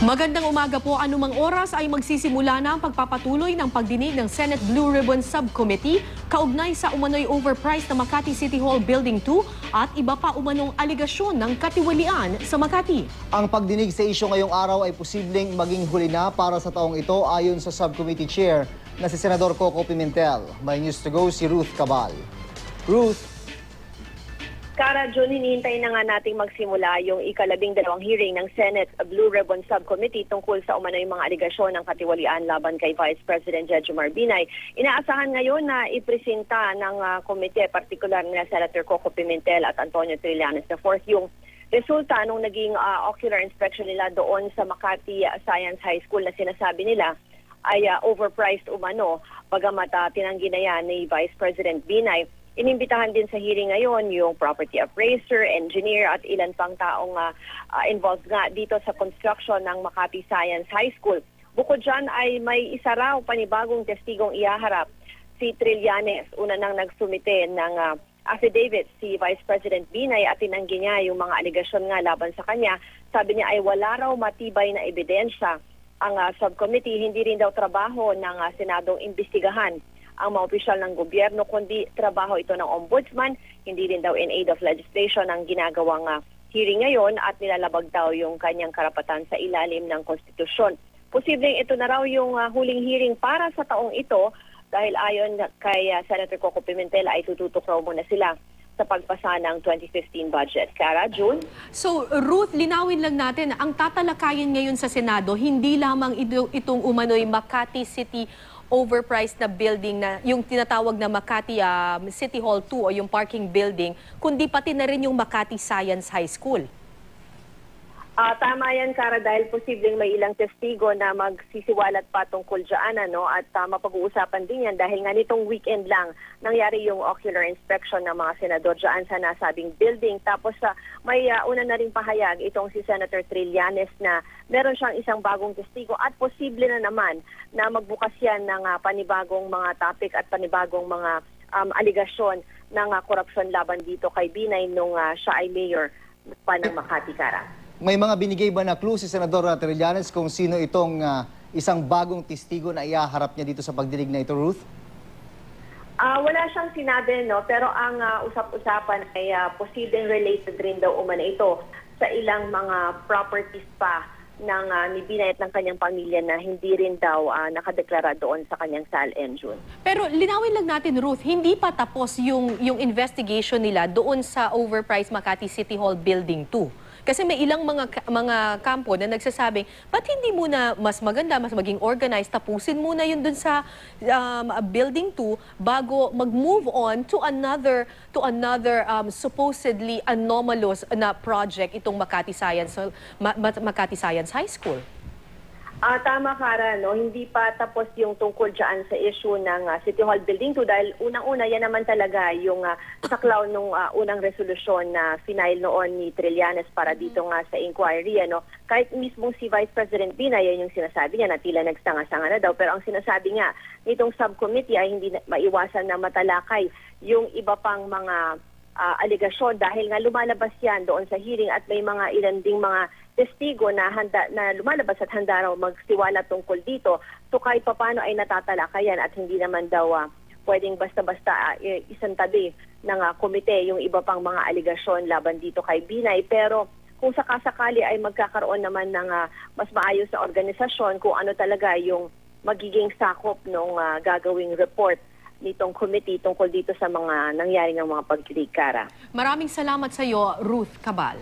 Magandang umaga po. Anumang oras ay magsisimula na ang pagpapatuloy ng pagdinig ng Senate Blue Ribbon Subcommittee kaugnay sa umano'y overpriced na Makati City Hall Building 2 at iba pa umanong aligasyon ng katiwalian sa Makati. Ang pagdinig sa isyu ngayong araw ay posibleng maging huli na para sa taong ito ayon sa Subcommittee Chair na si Senador Coco Pimentel. May news to go si Ruth Cabal. Ruth. Kara, June, hinihintay na nga nating magsimula yung ika-12 hearing ng Senate Blue Ribbon Subcommittee tungkol sa umano'y mga aligasyon ng katiwalian laban kay Vice President Jejomar Binay. Inaasahan ngayon na ipresenta ng komite, partikular na Senator Coco Pimentel at Antonio Trillanes IV, yung resulta nung naging ocular inspection nila doon sa Makati Science High School na sinasabi nila ay overpriced umano, bagamat tinanggi na yan ni Vice President Binay. Inimbitahan din sa hearing ngayon yung property appraiser, engineer at ilan pang taong involved nga dito sa construction ng Makati Science High School. Bukod dyan ay may isa raw panibagong testigong ihaharap, si Trillanes. Una nang nagsumite ng affidavit si Vice President Binay at tinanggi niya yung mga aligasyon nga laban sa kanya. Sabi niya ay wala raw matibay na ebidensya ang subcommittee, hindi rin daw trabaho ng Senadong imbestigahan ang mga opisyal ng gobyerno, kundi trabaho ito ng ombudsman, hindi rin daw in aid of legislation ang ginagawang hearing ngayon at nilalabag daw yung kanyang karapatan sa ilalim ng konstitusyon. Posibleng ito na raw yung huling hearing para sa taong ito dahil ayon kay Senator Coco Pimentel ay tututok raw muna sila sa pagpasa ng 2015 budget. Kara, June? So, Ruth, linawin lang natin, ang tatalakayin ngayon sa Senado, hindi lamang itong umano'y Makati City overpriced na building na yung tinatawag na Makati City Hall 2 o yung parking building, kundi pati na rin yung Makati Science High School. Tama yan, Kara, dahil posibleng may ilang testigo na magsisiwalat pa tungkol dyan, at mapag-uusapan din yan dahil nga nitong weekend lang nangyari yung ocular inspection ng mga senador dyan sa nasabing building. Tapos may una na rin pahayag itong si Senator Trillanes na meron siyang isang bagong testigo at posible na naman na magbukas yan ng panibagong mga topic at panibagong mga aligasyon ng korupsyon laban dito kay Binay nung siya ay mayor pa ng Makati, Kara. May mga binigay ba na clue si Senador Trillanes kung sino itong isang bagong testigo na ihaharap niya dito sa pagdinig na ito, Ruth? Wala siyang sinabi, pero ang usap-usapan ay posibleng related rin daw umano ito sa ilang mga properties pa ng ni Binay at ng kanyang pamilya na hindi rin daw nakadeklara doon sa kanyang SAL-N, June. Pero linawin lang natin, Ruth, hindi pa tapos yung investigation nila doon sa overpriced Makati City Hall Building 2. Kasi may ilang mga kampo na nagsasabing, ba't hindi muna mas maganda, mas maging organized, tapusin muna yun dun sa building 2 bago mag-move on to another supposedly anomalous na project itong Makati Science High School. Tama, Kara, hindi pa tapos yung tungkol dyan sa issue ng City Hall Building 2 dahil unang-una yan naman talaga yung saklaw nung unang resolusyon na final noon ni Trillanes para dito nga sa inquiry. Kahit mismong si Vice President Binay, yan yung sinasabi niya na tila nagsanga-sanga na daw. Pero ang sinasabi nga nitong subcommittee ay hindi maiwasan na matalakay yung iba pang mga aligasyon dahil nga lumalabas yan doon sa hearing at may mga ilan ding mga testigo na lumalabas at handa raw magsiwala tungkol dito. So kahit papano ay natatalakayan at hindi naman daw pwedeng basta-basta isantabi ng komite yung iba pang mga aligasyon laban dito kay Binay. Pero kung sakasakali ay magkakaroon naman ng mas maayos na organisasyon kung ano talaga yung magiging sakop ng gagawing report nitong committee tungkol dito sa mga nangyari ng mga pagkilig, Kara. Maraming salamat sa iyo, Ruth Cabal.